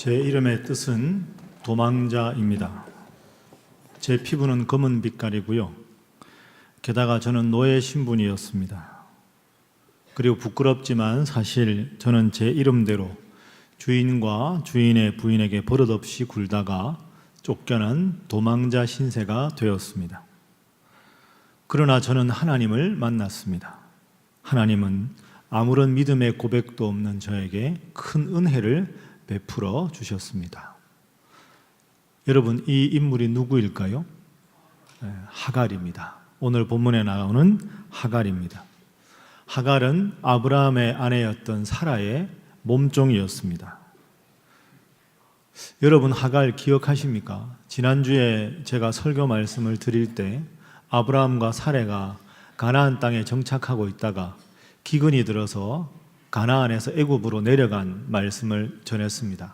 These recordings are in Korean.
제 이름의 뜻은 도망자입니다. 제 피부는 검은 빛깔이고요. 게다가 저는 노예 신분이었습니다. 그리고 부끄럽지만 사실 저는 제 이름대로 주인과 주인의 부인에게 버릇없이 굴다가 쫓겨난 도망자 신세가 되었습니다. 그러나 저는 하나님을 만났습니다. 하나님은 아무런 믿음의 고백도 없는 저에게 큰 은혜를 베풀어 주셨습니다. 여러분, 이 인물이 누구일까요? 하갈입니다. 오늘 본문에 나오는 하갈입니다. 하갈은 아브라함의 아내였던 사라의 몸종이었습니다. 여러분, 하갈 기억하십니까? 지난주에 제가 설교 말씀을 드릴 때 아브라함과 사라가 가나안 땅에 정착하고 있다가 기근이 들어서 가나안에서 애굽으로 내려간 말씀을 전했습니다.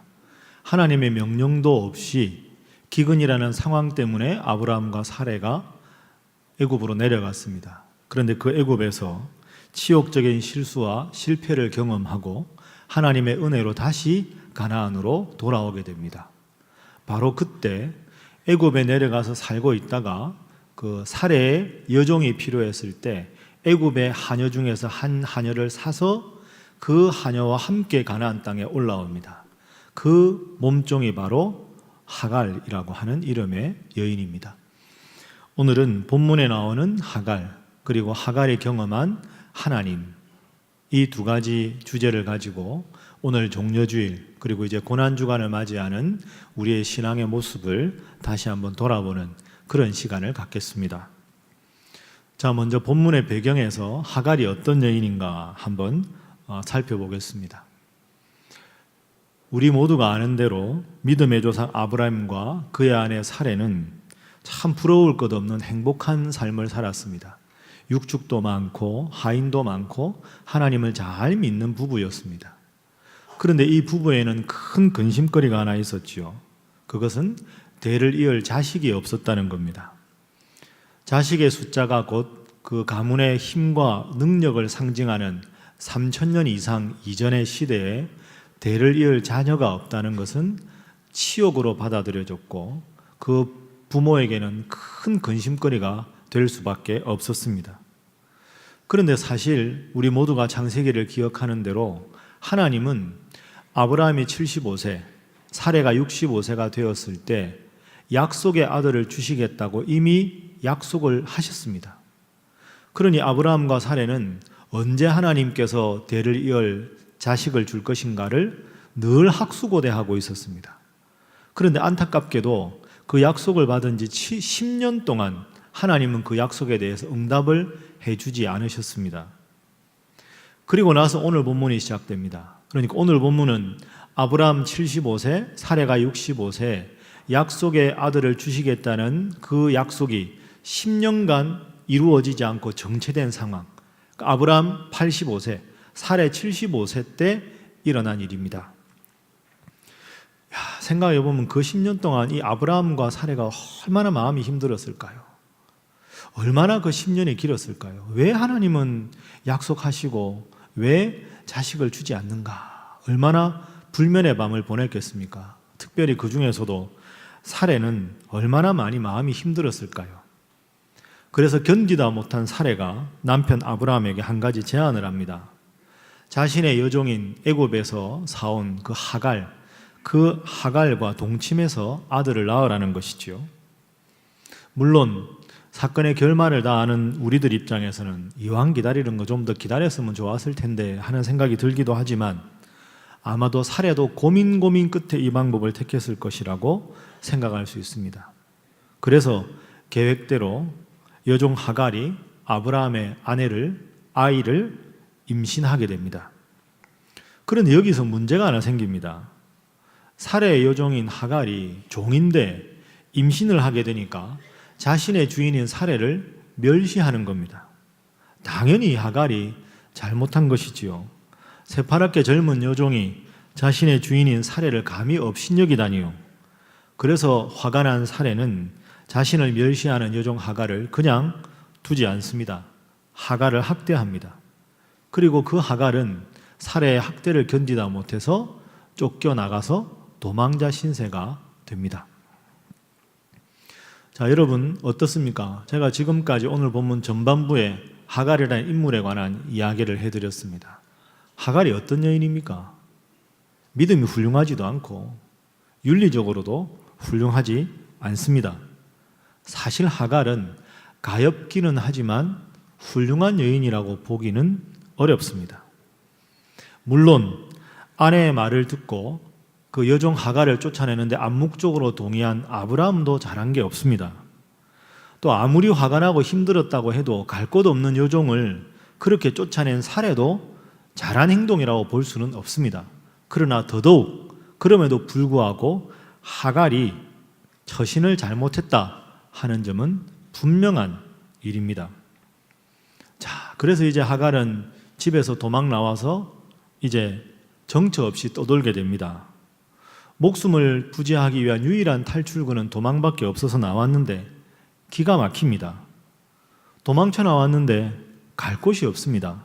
하나님의 명령도 없이 기근이라는 상황 때문에 아브라함과 사라가 애굽으로 내려갔습니다. 그런데 그 애굽에서 치욕적인 실수와 실패를 경험하고 하나님의 은혜로 다시 가나안으로 돌아오게 됩니다. 바로 그때 애굽에 내려가서 살고 있다가 그 사라의 여종이 필요했을 때 애굽의 하녀 중에서 한 하녀를 사서 그 하녀와 함께 가나안 땅에 올라옵니다. 그 몸종이 바로 하갈이라고 하는 이름의 여인입니다. 오늘은 본문에 나오는 하갈, 그리고 하갈이 경험한 하나님, 이 두 가지 주제를 가지고 오늘 종려주일, 그리고 이제 고난주간을 맞이하는 우리의 신앙의 모습을 다시 한번 돌아보는 그런 시간을 갖겠습니다. 자, 먼저 본문의 배경에서 하갈이 어떤 여인인가 한번 살펴보겠습니다. 우리 모두가 아는 대로 믿음의 조상 아브라함과 그의 아내 사라는 참 부러울 것 없는 행복한 삶을 살았습니다. 육축도 많고 하인도 많고 하나님을 잘 믿는 부부였습니다. 그런데 이 부부에는 큰 근심거리가 하나 있었지요. 그것은 대를 이을 자식이 없었다는 겁니다. 자식의 숫자가 곧 그 가문의 힘과 능력을 상징하는 3000년 이상 이전의 시대에 대를 이을 자녀가 없다는 것은 치욕으로 받아들여졌고 그 부모에게는 큰 근심거리가 될 수밖에 없었습니다. 그런데 사실 우리 모두가 창세기를 기억하는 대로 하나님은 아브라함이 75세, 사라가 65세가 되었을 때 약속의 아들을 주시겠다고 이미 약속을 하셨습니다. 그러니 아브라함과 사라는 언제 하나님께서 대를 이을 자식을 줄 것인가를 늘 학수고대하고 있었습니다. 그런데 안타깝게도 그 약속을 받은 지 10년 동안 하나님은 그 약속에 대해서 응답을 해주지 않으셨습니다. 그리고 나서 오늘 본문이 시작됩니다. 그러니까 오늘 본문은 아브라함 75세, 사라가 65세, 약속의 아들을 주시겠다는 그 약속이 10년간 이루어지지 않고 정체된 상황, 아브라함 85세, 사라 75세 때 일어난 일입니다. 생각해보면 그 10년 동안 이 아브라함과 사라가 얼마나 마음이 힘들었을까요? 얼마나 그 10년이 길었을까요? 왜 하나님은 약속하시고 왜 자식을 주지 않는가? 얼마나 불면의 밤을 보냈겠습니까? 특별히 그 중에서도 사라는 얼마나 많이 마음이 힘들었을까요? 그래서 견디다 못한 사라가 남편 아브라함에게 한 가지 제안을 합니다. 자신의 여종인 애굽에서 사온 그 하갈과 동침해서 아들을 낳으라는 것이지요. 물론 사건의 결말을 다 아는 우리들 입장에서는 이왕 기다리는 거 좀 더 기다렸으면 좋았을 텐데 하는 생각이 들기도 하지만 아마도 사라도 고민 끝에 이 방법을 택했을 것이라고 생각할 수 있습니다. 그래서 계획대로 여종 하갈이 아브라함의 아이를 임신하게 됩니다. 그런데 여기서 문제가 하나 생깁니다. 사라의 여종인 하갈이 종인데 임신을 하게 되니까 자신의 주인인 사라를 멸시하는 겁니다. 당연히 하갈이 잘못한 것이지요. 새파랗게 젊은 여종이 자신의 주인인 사라를 감히 업신여기다니요. 그래서 화가 난 사라는 자신을 멸시하는 여종 하갈을 그냥 두지 않습니다. 하갈을 학대합니다. 그리고 그 하갈은 사라의 학대를 견디다 못해서 쫓겨나가서 도망자 신세가 됩니다. 자, 여러분 어떻습니까? 제가 지금까지 오늘 본문 전반부에 하갈이라는 인물에 관한 이야기를 해드렸습니다. 하갈이 어떤 여인입니까? 믿음이 훌륭하지도 않고 윤리적으로도 훌륭하지 않습니다. 사실 하갈은 가엾기는 하지만 훌륭한 여인이라고 보기는 어렵습니다. 물론 아내의 말을 듣고 그 여종 하갈을 쫓아내는데 암묵적으로 동의한 아브라함도 잘한 게 없습니다. 또 아무리 화가 나고 힘들었다고 해도 갈 곳 없는 여종을 그렇게 쫓아낸 사례도 잘한 행동이라고 볼 수는 없습니다. 그러나 더더욱 그럼에도 불구하고 하갈이 처신을 잘못했다 하는 점은 분명한 일입니다. 자, 그래서 이제 하갈은 집에서 도망 나와서 이제 정처 없이 떠돌게 됩니다. 목숨을 부지하기 위한 유일한 탈출구는 도망밖에 없어서 나왔는데 기가 막힙니다. 도망쳐 나왔는데 갈 곳이 없습니다.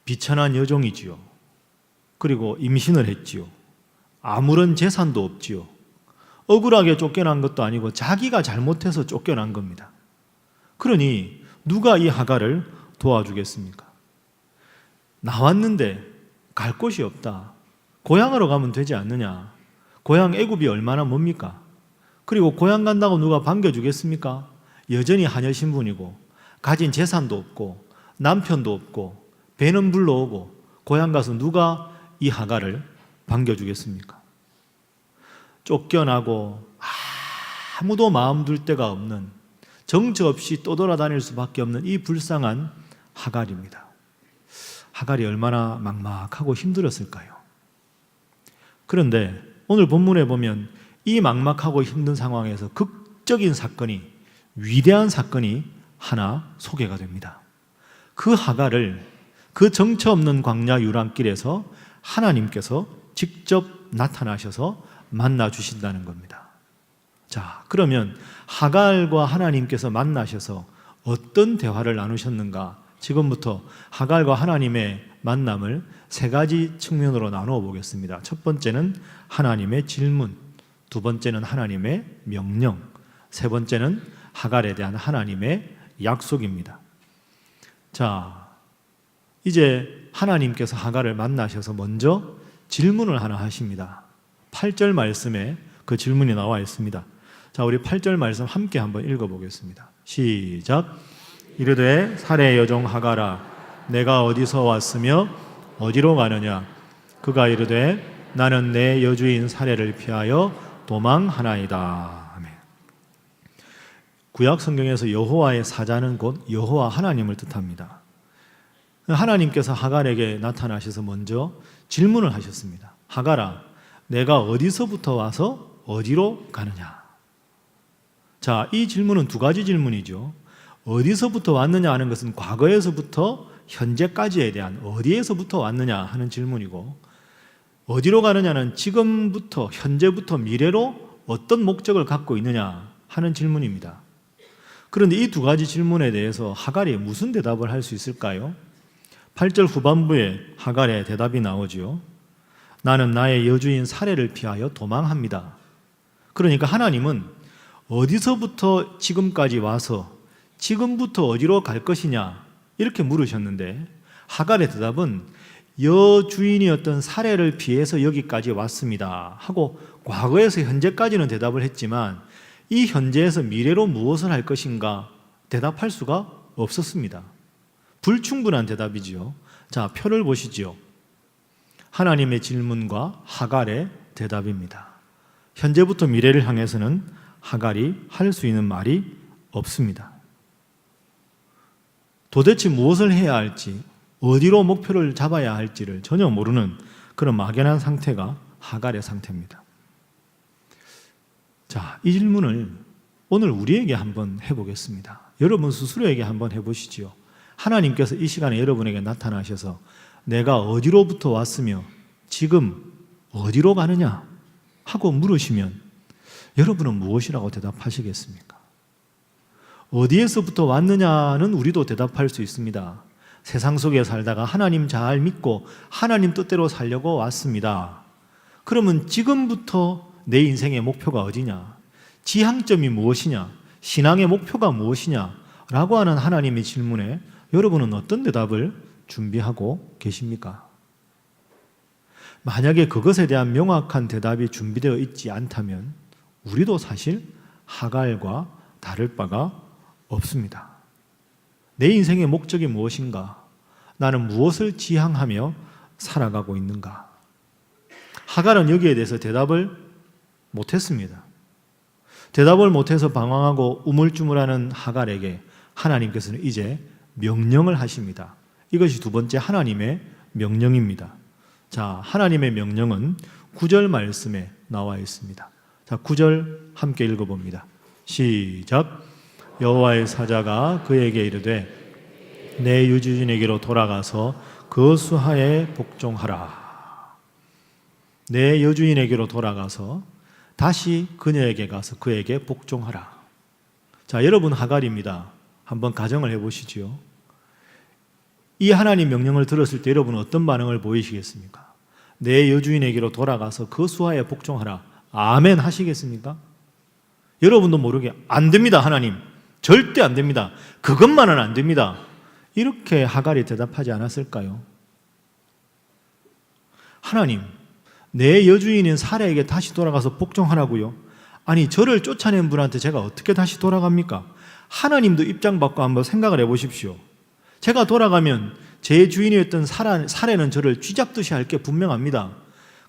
비천한 여종이지요. 그리고 임신을 했지요. 아무런 재산도 없지요. 억울하게 쫓겨난 것도 아니고 자기가 잘못해서 쫓겨난 겁니다. 그러니 누가 이 하갈을 도와주겠습니까? 나왔는데 갈 곳이 없다. 고향으로 가면 되지 않느냐? 고향 애굽이 얼마나 멉니까? 그리고 고향 간다고 누가 반겨주겠습니까? 여전히 하녀 신분이고 가진 재산도 없고 남편도 없고 배는 불러오고 고향 가서 누가 이 하갈을 반겨주겠습니까? 쫓겨나고 아무도 마음 둘 데가 없는 정처 없이 떠돌아다닐 수밖에 없는 이 불쌍한 하갈입니다. 하갈이 얼마나 막막하고 힘들었을까요? 그런데 오늘 본문에 보면 이 막막하고 힘든 상황에서 극적인 사건이, 위대한 사건이 하나 소개가 됩니다. 그 하갈을 그 정처 없는 광야 유랑길에서 하나님께서 직접 나타나셔서 만나 주신다는 겁니다. 자, 그러면 하갈과 하나님께서 만나셔서 어떤 대화를 나누셨는가? 지금부터 하갈과 하나님의 만남을 세 가지 측면으로 나누어 보겠습니다. 첫 번째는 하나님의 질문, 두 번째는 하나님의 명령, 세 번째는 하갈에 대한 하나님의 약속입니다. 자, 이제 하나님께서 하갈을 만나셔서 먼저 질문을 하나 하십니다. 8절 말씀에 그 질문이 나와 있습니다. 자, 우리 8절 말씀 함께 한번 읽어보겠습니다. 시작. 이르되 사레 여종 하갈아, 내가 어디서 왔으며 어디로 가느냐? 그가 이르되 나는 내 여주인 사레를 피하여 도망하나이다. 아멘. 구약 성경에서 여호와의 사자는 곧 여호와 하나님을 뜻합니다. 하나님께서 하갈에게 나타나셔서 먼저 질문을 하셨습니다. 하갈아, 내가 어디서부터 와서 어디로 가느냐? 자, 이 질문은 두 가지 질문이죠. 어디서부터 왔느냐 하는 것은 과거에서부터 현재까지에 대한 어디에서부터 왔느냐 하는 질문이고, 어디로 가느냐는 지금부터 현재부터 미래로 어떤 목적을 갖고 있느냐 하는 질문입니다. 그런데 이 두 가지 질문에 대해서 하갈이 무슨 대답을 할 수 있을까요? 8절 후반부에 하갈의 대답이 나오죠. 나는 나의 여주인 사레를 피하여 도망합니다. 그러니까 하나님은 어디서부터 지금까지 와서 지금부터 어디로 갈 것이냐 이렇게 물으셨는데, 하갈의 대답은 여주인이었던 사레를 피해서 여기까지 왔습니다 하고 과거에서 현재까지는 대답을 했지만 이 현재에서 미래로 무엇을 할 것인가 대답할 수가 없었습니다. 불충분한 대답이지요. 자, 표를 보시지요. 하나님의 질문과 하갈의 대답입니다. 현재부터 미래를 향해서는 하갈이 할 수 있는 말이 없습니다. 도대체 무엇을 해야 할지, 어디로 목표를 잡아야 할지를 전혀 모르는 그런 막연한 상태가 하갈의 상태입니다. 자, 이 질문을 오늘 우리에게 한번 해보겠습니다. 여러분 스스로에게 한번 해보시지요. 하나님께서 이 시간에 여러분에게 나타나셔서 내가 어디로부터 왔으며 지금 어디로 가느냐 하고 물으시면 여러분은 무엇이라고 대답하시겠습니까? 어디에서부터 왔느냐는 우리도 대답할 수 있습니다. 세상 속에 살다가 하나님 잘 믿고 하나님 뜻대로 살려고 왔습니다. 그러면 지금부터 내 인생의 목표가 어디냐? 지향점이 무엇이냐? 신앙의 목표가 무엇이냐? 라고 하는 하나님의 질문에 여러분은 어떤 대답을 준비하고 계십니까? 만약에 그것에 대한 명확한 대답이 준비되어 있지 않다면 우리도 사실 하갈과 다를 바가 없습니다. 내 인생의 목적이 무엇인가? 나는 무엇을 지향하며 살아가고 있는가? 하갈은 여기에 대해서 대답을 못했습니다. 대답을 못해서 방황하고 우물쭈물하는 하갈에게 하나님께서는 이제 명령을 하십니다. 이것이 두 번째 하나님의 명령입니다. 자, 하나님의 명령은 9절 말씀에 나와 있습니다. 자, 9절 함께 읽어봅니다. 시작. 여호와의 사자가 그에게 이르되 내 유주인에게로 돌아가서 그 수하에 복종하라. 내 여주인에게로 돌아가서 다시 그녀에게 가서 그에게 복종하라. 자, 여러분 하갈입니다. 한번 가정을 해보시죠. 이 하나님 명령을 들었을 때 여러분은 어떤 반응을 보이시겠습니까? 내 여주인에게로 돌아가서 그 수하에 복종하라. 아멘 하시겠습니까? 여러분도 모르게 안 됩니다, 하나님. 절대 안 됩니다. 그것만은 안 됩니다. 이렇게 하갈이 대답하지 않았을까요? 하나님, 내 여주인인 사라에게 다시 돌아가서 복종하라고요? 아니, 저를 쫓아낸 분한테 제가 어떻게 다시 돌아갑니까? 하나님도 입장 바꿔 한번 생각을 해보십시오. 제가 돌아가면 제 주인이었던 사라는 저를 쥐잡듯이 할 게 분명합니다.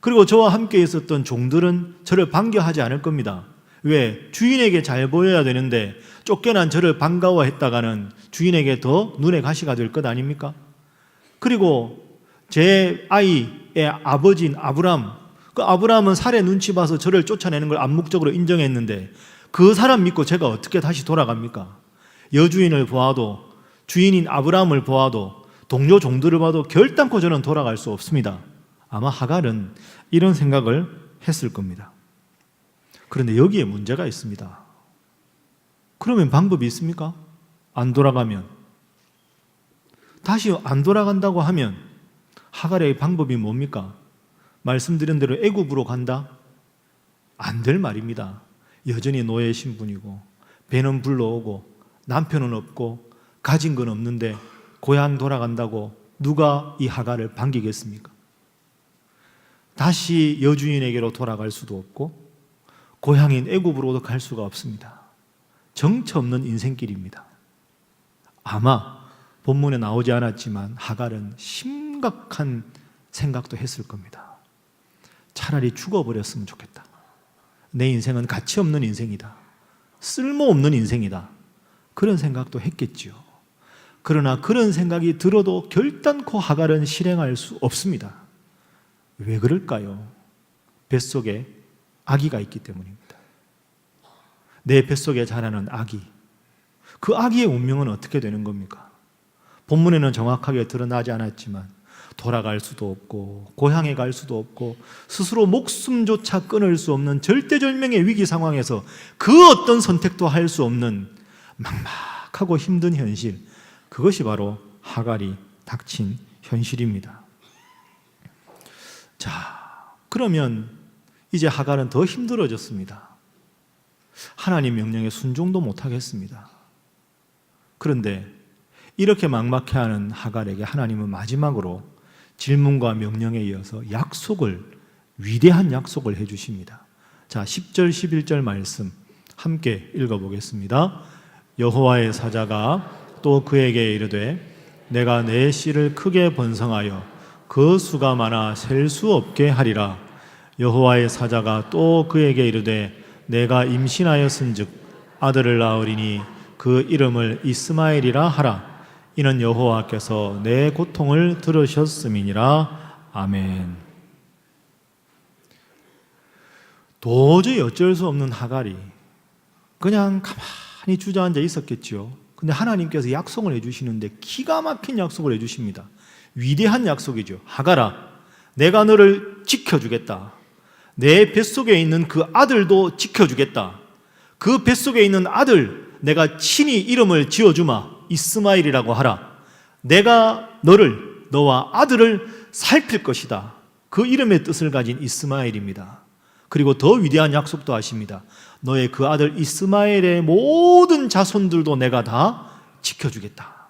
그리고 저와 함께 있었던 종들은 저를 반겨하지 않을 겁니다. 왜? 주인에게 잘 보여야 되는데 쫓겨난 저를 반가워했다가는 주인에게 더 눈에 가시가 될 것 아닙니까? 그리고 제 아이의 아버지인 아브람, 그 아브람은 사례 눈치 봐서 저를 쫓아내는 걸 암묵적으로 인정했는데 그 사람 믿고 제가 어떻게 다시 돌아갑니까? 여주인을 보아도 주인인 아브람을 보아도 동료 종들을 봐도 결단코 저는 돌아갈 수 없습니다. 아마 하갈은 이런 생각을 했을 겁니다. 그런데 여기에 문제가 있습니다. 그러면 방법이 있습니까? 안 돌아가면. 다시 안 돌아간다고 하면 하갈의 방법이 뭡니까? 말씀드린 대로 애굽으로 간다? 안 될 말입니다. 여전히 노예 신분이고 배는 불러오고 남편은 없고 가진 건 없는데 고향 돌아간다고 누가 이 하갈을 반기겠습니까? 다시 여주인에게로 돌아갈 수도 없고 고향인 애굽으로도 갈 수가 없습니다. 정처 없는 인생길입니다. 아마 본문에 나오지 않았지만 하갈은 심각한 생각도 했을 겁니다. 차라리 죽어버렸으면 좋겠다. 내 인생은 가치 없는 인생이다. 쓸모없는 인생이다. 그런 생각도 했겠지요. 그러나 그런 생각이 들어도 결단코 하갈은 실행할 수 없습니다. 왜 그럴까요? 뱃속에 아기가 있기 때문입니다. 내 뱃속에 자라는 아기. 그 아기의 운명은 어떻게 되는 겁니까? 본문에는 정확하게 드러나지 않았지만 돌아갈 수도 없고 고향에 갈 수도 없고 스스로 목숨조차 끊을 수 없는 절대절명의 위기 상황에서 그 어떤 선택도 할 수 없는 막막하고 힘든 현실, 그것이 바로 하갈이 닥친 현실입니다. 자, 그러면 이제 하갈은 더 힘들어졌습니다. 하나님 명령에 순종도 못하겠습니다. 그런데 이렇게 막막해하는 하갈에게 하나님은 마지막으로 질문과 명령에 이어서 위대한 약속을 해주십니다. 자, 10절 11절 말씀 함께 읽어보겠습니다. 여호와의 사자가 또 그에게 이르되 내가 내 씨를 크게 번성하여 그 수가 많아 셀 수 없게 하리라. 여호와의 사자가 또 그에게 이르되 내가 임신하였은즉 아들을 낳으리니 그 이름을 이스마엘이라 하라. 이는 여호와께서 내 고통을 들으셨음이니라. 아멘. 도저히 어쩔 수 없는 하갈이 그냥 가만히 주저앉아 있었겠지요. 근데 하나님께서 약속을 해주시는데 기가 막힌 약속을 해주십니다. 위대한 약속이죠. 하갈아, 내가 너를 지켜주겠다. 내 뱃속에 있는 그 아들도 지켜주겠다. 그 뱃속에 있는 아들 내가 친히 이름을 지어주마. 이스마엘이라고 하라. 내가 너와 아들을 살필 것이다. 그 이름의 뜻을 가진 이스마엘입니다. 그리고 더 위대한 약속도 하십니다. 너의 그 아들 이스마엘의 모든 자손들도 내가 다 지켜주겠다.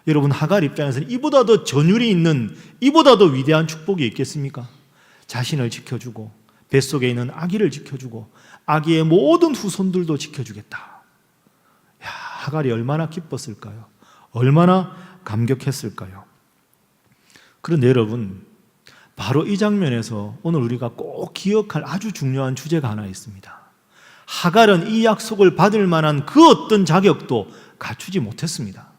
여러분, 하갈 입장에서는 이보다 더 전율이 있는, 이보다 더 위대한 축복이 있겠습니까? 자신을 지켜주고 뱃속에 있는 아기를 지켜주고 아기의 모든 후손들도 지켜주겠다. 야, 하갈이 얼마나 기뻤을까요? 얼마나 감격했을까요? 그런데 여러분, 바로 이 장면에서 오늘 우리가 꼭 기억할 아주 중요한 주제가 하나 있습니다. 하갈은 이 약속을 받을 만한 그 어떤 자격도 갖추지 못했습니다.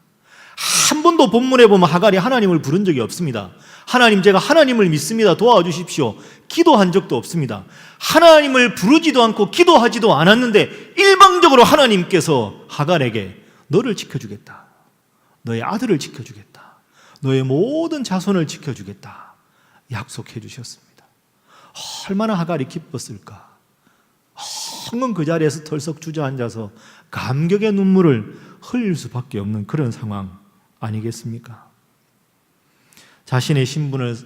한 번도 본문에 보면 하갈이 하나님을 부른 적이 없습니다. 하나님, 제가 하나님을 믿습니다, 도와주십시오, 기도한 적도 없습니다. 하나님을 부르지도 않고 기도하지도 않았는데 일방적으로 하나님께서 하갈에게 너를 지켜주겠다, 너의 아들을 지켜주겠다, 너의 모든 자손을 지켜주겠다 약속해 주셨습니다. 얼마나 하갈이 기뻤을까. 헝은 그 자리에서 털썩 주저앉아서 감격의 눈물을 흘릴 수밖에 없는 그런 상황 아니겠습니까? 자신의 신분을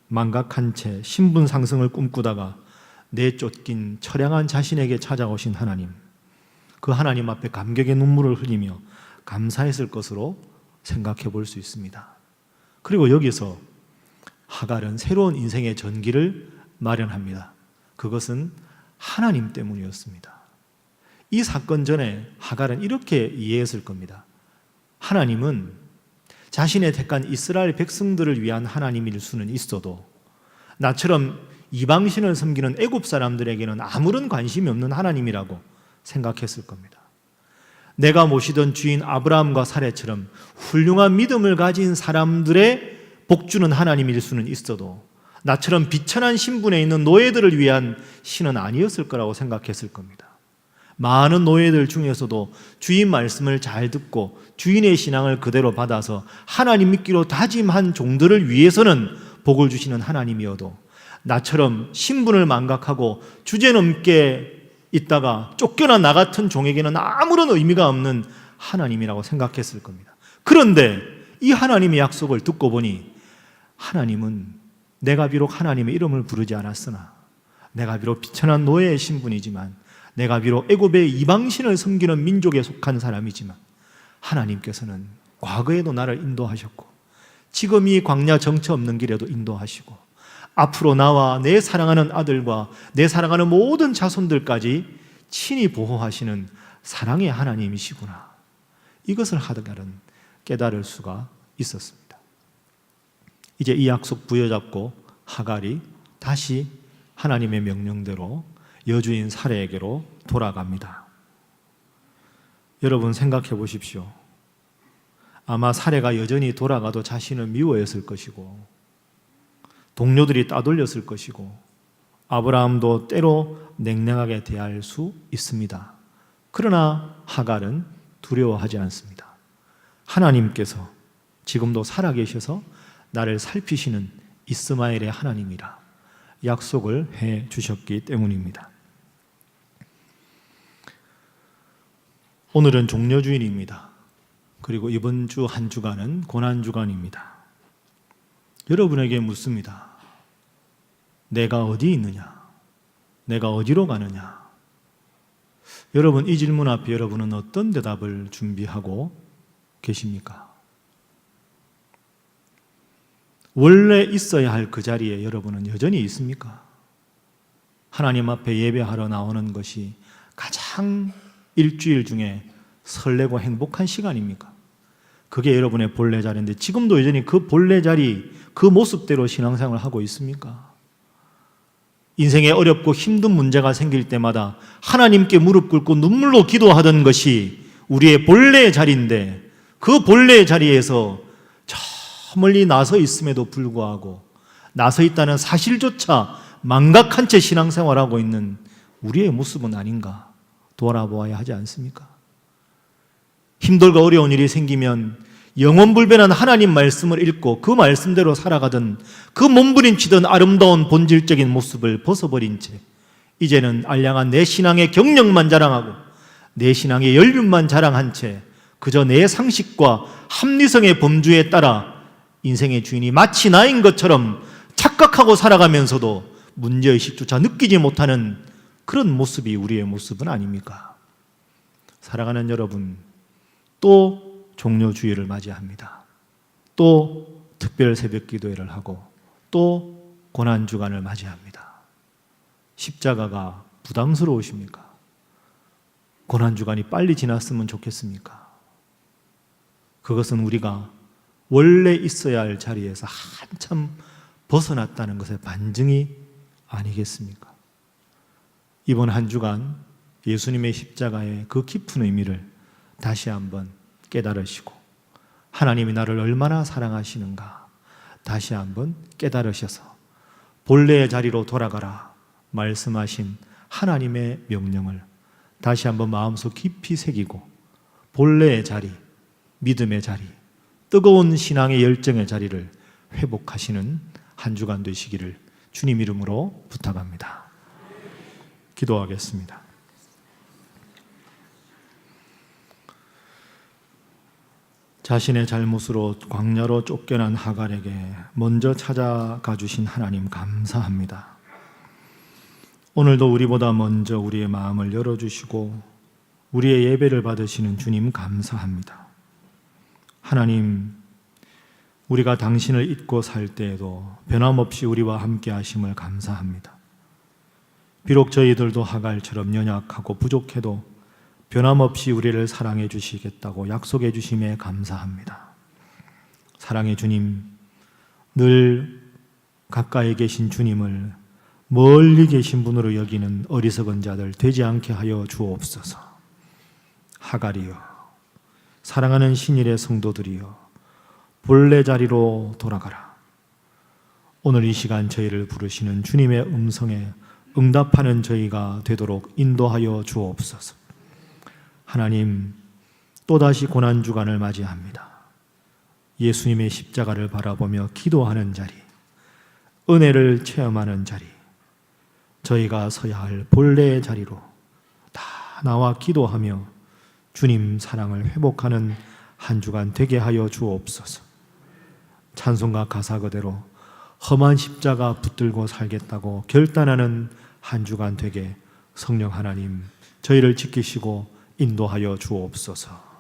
망각한 채 신분 상승을 꿈꾸다가 내쫓긴 처량한 자신에게 찾아오신 하나님, 그 하나님 앞에 감격의 눈물을 흘리며 감사했을 것으로 생각해 볼 수 있습니다. 그리고 여기서 하갈은 새로운 인생의 전기를 마련합니다. 그것은 하나님 때문이었습니다. 이 사건 전에 하갈은 이렇게 이해했을 겁니다. 하나님은 자신의 택한 이스라엘 백성들을 위한 하나님일 수는 있어도 나처럼 이방신을 섬기는 애굽 사람들에게는 아무런 관심이 없는 하나님이라고 생각했을 겁니다. 내가 모시던 주인 아브라함과 사레처럼 훌륭한 믿음을 가진 사람들의 복주는 하나님일 수는 있어도 나처럼 비천한 신분에 있는 노예들을 위한 신은 아니었을 거라고 생각했을 겁니다. 많은 노예들 중에서도 주인 말씀을 잘 듣고 주인의 신앙을 그대로 받아서 하나님 믿기로 다짐한 종들을 위해서는 복을 주시는 하나님이어도 나처럼 신분을 망각하고 주제넘게 있다가 쫓겨난 나 같은 종에게는 아무런 의미가 없는 하나님이라고 생각했을 겁니다. 그런데 이 하나님의 약속을 듣고 보니 하나님은 내가 비록 하나님의 이름을 부르지 않았으나, 내가 비록 비천한 노예의 신분이지만, 내가 비록 애굽의 이방신을 섬기는 민족에 속한 사람이지만 하나님께서는 과거에도 나를 인도하셨고 지금 이 광야 정처 없는 길에도 인도하시고 앞으로 나와 내 사랑하는 아들과 내 사랑하는 모든 자손들까지 친히 보호하시는 사랑의 하나님이시구나. 이것을 하갈은 깨달을 수가 있었습니다. 이제 이 약속 부여잡고 하갈이 다시 하나님의 명령대로 여주인 사레에게로 돌아갑니다. 여러분 생각해 보십시오. 아마 사레가 여전히 돌아가도 자신을 미워했을 것이고 동료들이 따돌렸을 것이고 아브라함도 때로 냉랭하게 대할 수 있습니다. 그러나 하갈은 두려워하지 않습니다. 하나님께서 지금도 살아계셔서 나를 살피시는 이스마엘의 하나님이라 약속을 해 주셨기 때문입니다. 오늘은 종려주일입니다. 그리고 이번 주 한 주간은 고난주간입니다. 여러분에게 묻습니다. 내가 어디 있느냐? 내가 어디로 가느냐? 여러분, 이 질문 앞에 여러분은 어떤 대답을 준비하고 계십니까? 원래 있어야 할 그 자리에 여러분은 여전히 있습니까? 하나님 앞에 예배하러 나오는 것이 가장 일주일 중에 설레고 행복한 시간입니까? 그게 여러분의 본래 자리인데 지금도 여전히 그 본래 자리, 그 모습대로 신앙생활을 하고 있습니까? 인생에 어렵고 힘든 문제가 생길 때마다 하나님께 무릎 꿇고 눈물로 기도하던 것이 우리의 본래의 자리인데 그 본래의 자리에서 저 멀리 나서 있음에도 불구하고 나서 있다는 사실조차 망각한 채 신앙생활하고 있는 우리의 모습은 아닌가 돌아보아야 하지 않습니까? 힘들고 어려운 일이 생기면 영원불변한 하나님 말씀을 읽고 그 말씀대로 살아가던 그 몸부림치던 아름다운 본질적인 모습을 벗어버린 채 이제는 알량한 내 신앙의 경력만 자랑하고 내 신앙의 연륜만 자랑한 채 그저 내 상식과 합리성의 범주에 따라 인생의 주인이 마치 나인 것처럼 착각하고 살아가면서도 문제의식조차 느끼지 못하는 그런 모습이 우리의 모습은 아닙니까? 사랑하는 여러분, 또 종료주일을 맞이합니다. 또 특별 새벽 기도회를 하고 또 고난주간을 맞이합니다. 십자가가 부담스러우십니까? 고난주간이 빨리 지났으면 좋겠습니까? 그것은 우리가 원래 있어야 할 자리에서 한참 벗어났다는 것의 반증이 아니겠습니까? 이번 한 주간 예수님의 십자가의 그 깊은 의미를 다시 한번 깨달으시고 하나님이 나를 얼마나 사랑하시는가 다시 한번 깨달으셔서 본래의 자리로 돌아가라 말씀하신 하나님의 명령을 다시 한번 마음속 깊이 새기고 본래의 자리, 믿음의 자리, 뜨거운 신앙의 열정의 자리를 회복하시는 한 주간 되시기를 주님 이름으로 부탁합니다. 기도하겠습니다. 자신의 잘못으로 광야로 쫓겨난 하갈에게 먼저 찾아가 주신 하나님 감사합니다. 오늘도 우리보다 먼저 우리의 마음을 열어주시고 우리의 예배를 받으시는 주님 감사합니다. 하나님, 우리가 당신을 잊고 살 때에도 변함없이 우리와 함께 하심을 감사합니다. 비록 저희들도 하갈처럼 연약하고 부족해도 변함없이 우리를 사랑해 주시겠다고 약속해 주심에 감사합니다. 사랑의 주님, 늘 가까이 계신 주님을 멀리 계신 분으로 여기는 어리석은 자들 되지 않게 하여 주옵소서. 하갈이여, 사랑하는 신일의 성도들이여, 본래 자리로 돌아가라. 오늘 이 시간 저희를 부르시는 주님의 음성에 응답하는 저희가 되도록 인도하여 주옵소서. 하나님, 또다시 고난주간을 맞이합니다. 예수님의 십자가를 바라보며 기도하는 자리, 은혜를 체험하는 자리, 저희가 서야 할 본래의 자리로 다 나와 기도하며 주님 사랑을 회복하는 한 주간 되게 하여 주옵소서. 찬송가 가사 그대로 험한 십자가 붙들고 살겠다고 결단하는 한 주간 되게 성령 하나님 저희를 지키시고 인도하여 주옵소서.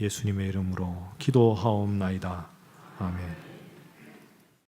예수님의 이름으로 기도하옵나이다. 아멘.